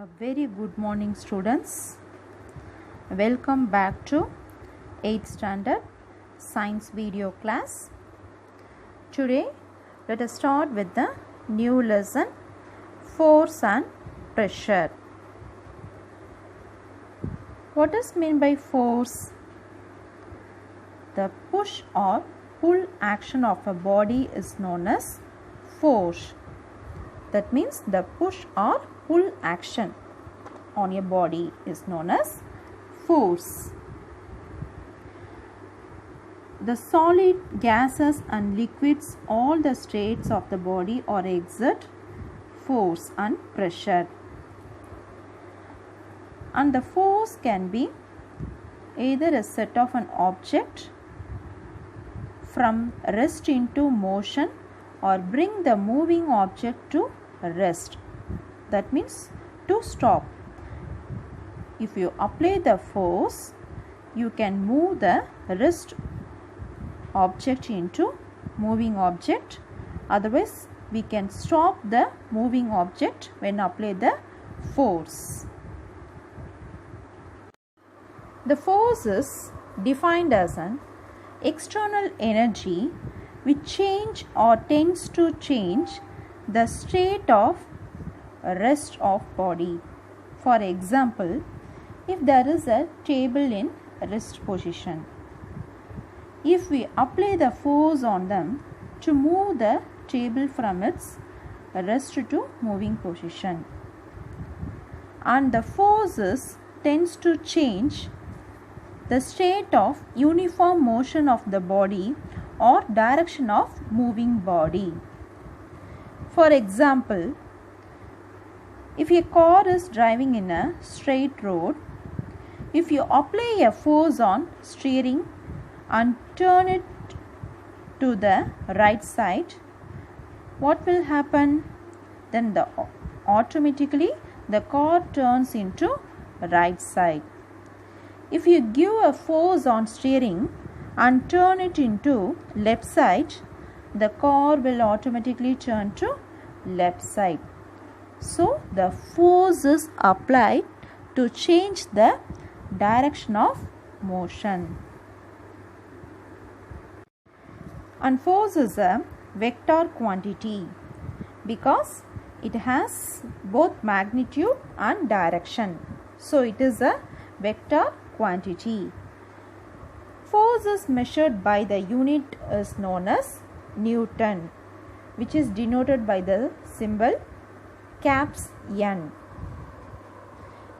A very good morning, students. Welcome back to 8th standard science video class. Today let us start with the new lesson, force and pressure. What is meant by force? The push or pull action of a body is known as force. That means the push or pull action on your body is known as force. The solid, gases and liquids, all the states of the body are exert force and pressure. And the force can be either a set of an object from rest into motion or bring the moving object to rest. That means to stop. If you apply the force, you can move the rest object into moving object. Otherwise, we can stop the moving object when apply the force. The force is defined as an external energy which change or tends to change the state of rest of body. For example, if there is a table in rest position, if we apply the force on them to move the table from its rest to moving position, and the forces tends to change the state of uniform motion of the body or direction of moving body. For example, if a car is driving in a straight road, if you apply a force on steering and turn it to the right side, what will happen? Then automatically the car turns into right side. If you give a force on steering and turn it into left side, the car will automatically turn to left side. So the force is applied to change the direction of motion. And force is a vector quantity because it has both magnitude and direction. So it is a vector quantity. Force is measured by the unit is known as Newton, which is denoted by the symbol caps N.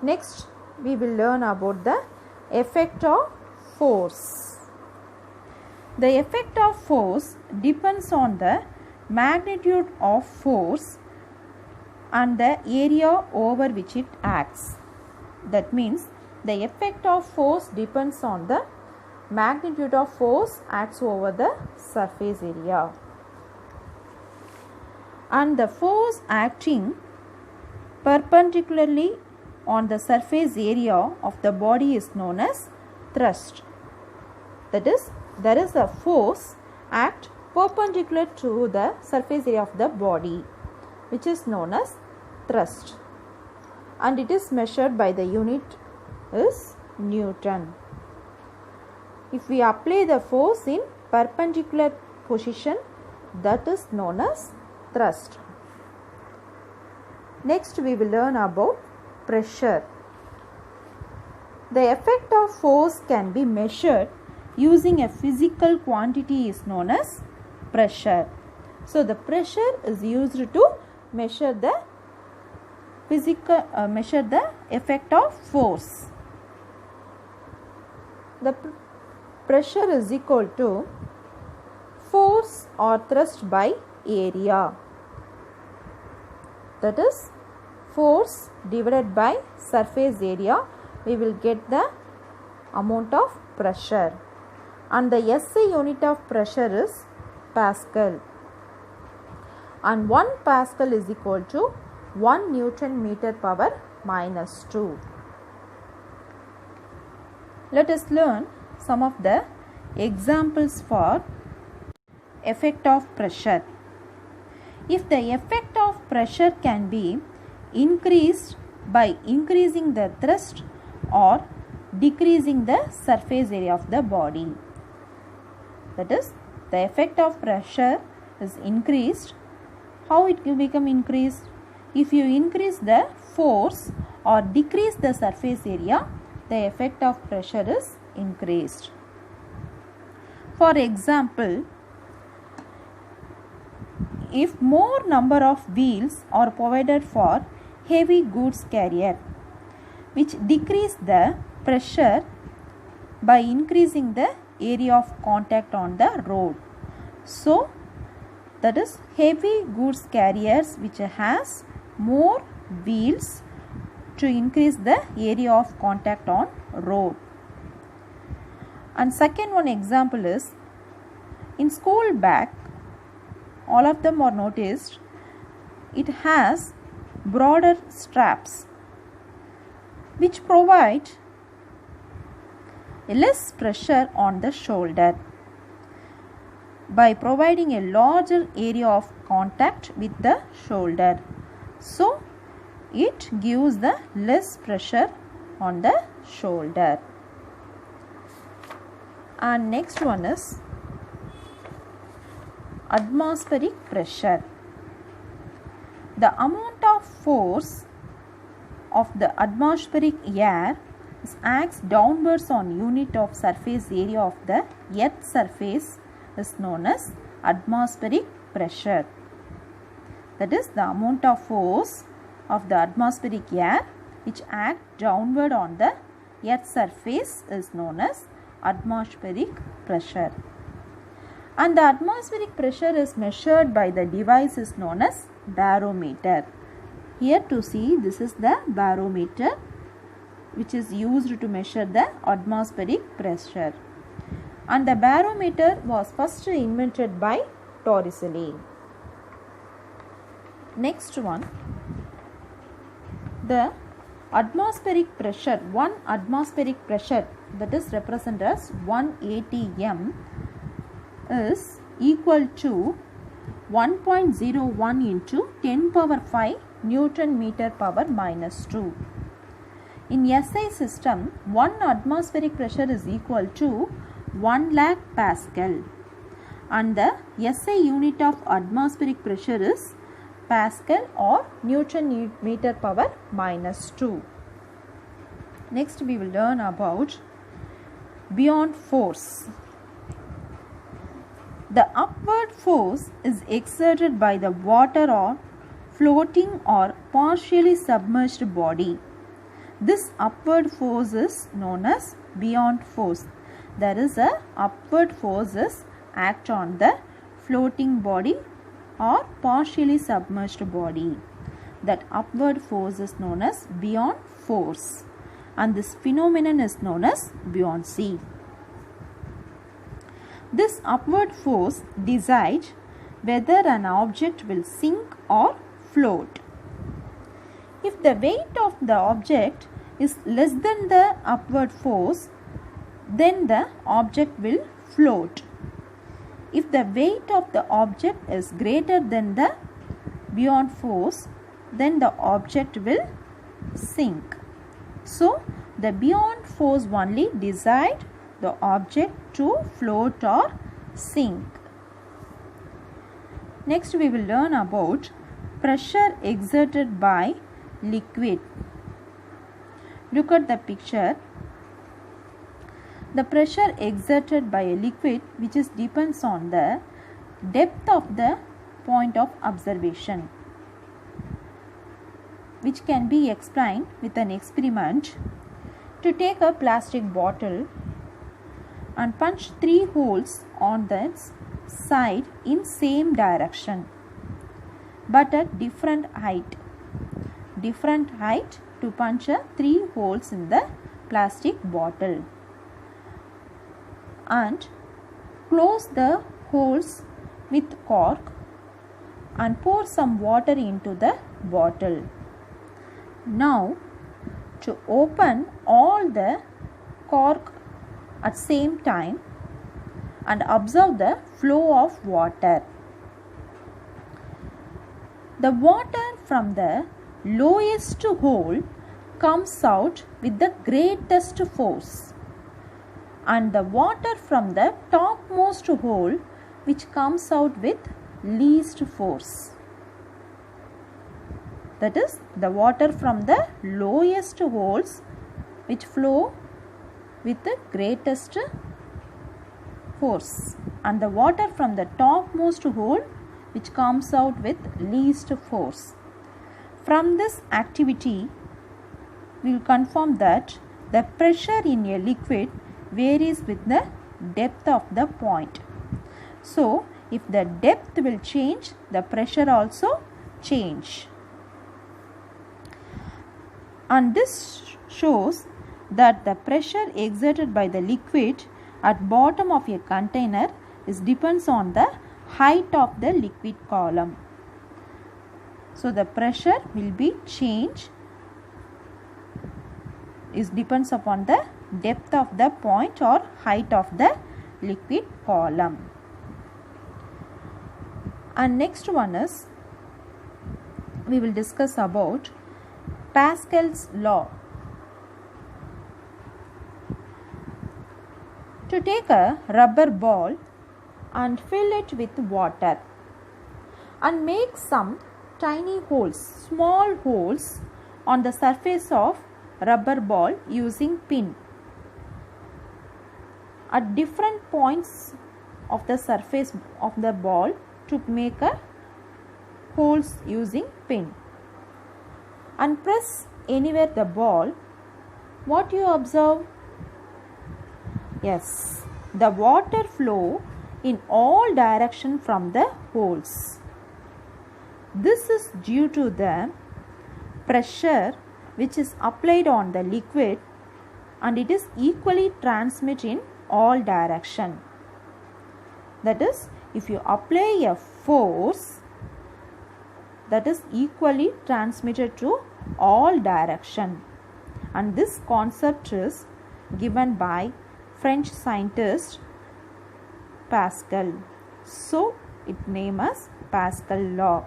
Next, we will learn about the effect of force. The effect of force depends on the magnitude of force and the area over which it acts. That means the effect of force depends on the magnitude of force acts over the surface area. And the force acting perpendicularly on the surface area of the body is known as thrust. That is, there is a force act perpendicular to the surface area of the body, which is known as thrust, and it is measured by the unit is Newton. If we apply the force in perpendicular position, that is known as thrust. Next, we will learn about pressure. The effect of force can be measured using a physical quantity is known as pressure. So the pressure is used to measure the effect of force. The pressure is equal to force or thrust by area. That is, force divided by surface area, we will get the amount of pressure. And the SI unit of pressure is Pascal. And 1 Pascal is equal to 1 Newton meter power minus 2. Let us learn some of the examples for effect of pressure. If the effect of pressure can be increased by increasing the thrust or decreasing the surface area of the body. That is, the effect of pressure is increased. How it will become increased? If you increase the force or decrease the surface area, the effect of pressure is increased. For example, if more number of wheels are provided for heavy goods carrier, which decrease the pressure by increasing the area of contact on the road. So, that is heavy goods carriers which has more wheels to increase the area of contact on road. And second one example is, in school bag, all of them are noticed, it has broader straps which provide less pressure on the shoulder by providing a larger area of contact with the shoulder. So, it gives the less pressure on the shoulder. And next one is atmospheric pressure. The amount of force of the atmospheric air acts downwards on unit of surface area of the earth's surface is known as atmospheric pressure. That is, the amount of force of the atmospheric air which acts downward on the earth's surface is known as atmospheric pressure. And the atmospheric pressure is measured by the device is known as barometer. Here to see, this is the barometer which is used to measure the atmospheric pressure. And the barometer was first invented by Torricelli. Next one, the atmospheric pressure, one atmospheric pressure that is represented as 1 atm is equal to 1.01 into 10 power 5 Newton meter power minus 2. In SI system, one atmospheric pressure is equal to 1 lakh Pascal, and the SI unit of atmospheric pressure is Pascal or Newton meter power minus 2. Next we will learn about buoyant force. The upward force is exerted by the water or floating or partially submerged body. This upward force is known as buoyant force. There is a upward forces act on the floating body or partially submerged body. That upward force is known as buoyant force, and this phenomenon is known as buoyancy. This upward force decides whether an object will sink or float. If the weight of the object is less than the upward force, then the object will float. If the weight of the object is greater than the buoyant force, then the object will sink. So, the buoyant force only decides the object to float or sink. Next we will learn about pressure exerted by liquid. Look at the picture. The pressure exerted by a liquid which is depends on the depth of the point of observation, which can be explained with an experiment. To take a plastic bottle and punch 3 holes on its side in same direction but at different height. Different height to punch 3 holes in the plastic bottle, and close the holes with cork and pour some water into the bottle. Now, to open all the cork at same time and observe the flow of water. The water from the lowest hole comes out with the greatest force, and the water from the topmost hole which comes out with least force. That is, the water from the lowest holes which flow with the greatest force, and the water from the topmost hole which comes out with least force. From this activity, we will confirm that the pressure in a liquid varies with the depth of the point. So, if the depth will change, the pressure also change. And this shows that the pressure exerted by the liquid at bottom of a container depends on the height of the liquid column. So, the pressure will be changed. It depends upon the depth of the point or height of the liquid column. And next one is, we will discuss about Pascal's law. To take a rubber ball and fill it with water and make some tiny holes, small holes on the surface of rubber ball using pin at different points of the surface of the ball to make a holes using pin, and press anywhere the ball. What you observe? Yes, the water flow in all directions from the holes. This is due to the pressure which is applied on the liquid, and it is equally transmitted in all directions. That is, if you apply a force, that is equally transmitted to all directions. And this concept is given by French scientist Pascal. So, it named as Pascal law.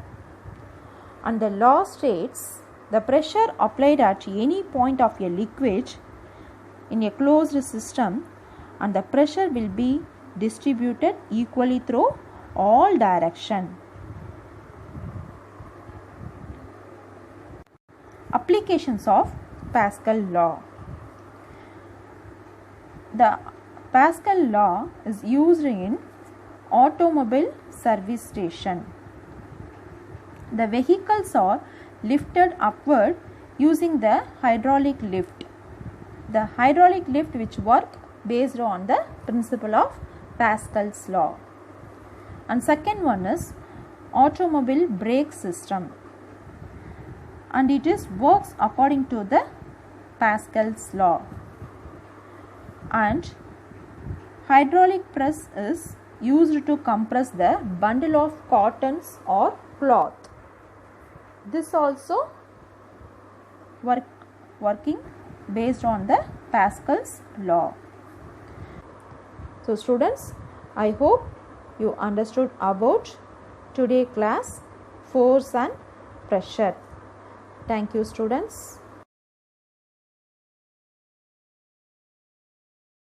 And the law states the pressure applied at any point of a liquid in a closed system, and the pressure will be distributed equally through all directions. Applications of Pascal law. The Pascal law is used in automobile service station. The vehicles are lifted upward using the hydraulic lift. The hydraulic lift which work based on the principle of Pascal's law. And second one is automobile brake system, and it works according to the Pascal's law. And hydraulic press is used to compress the bundle of cottons or cloth. This also working based on the Pascal's law. So students, I hope you understood about today's class, force and pressure. Thank you students.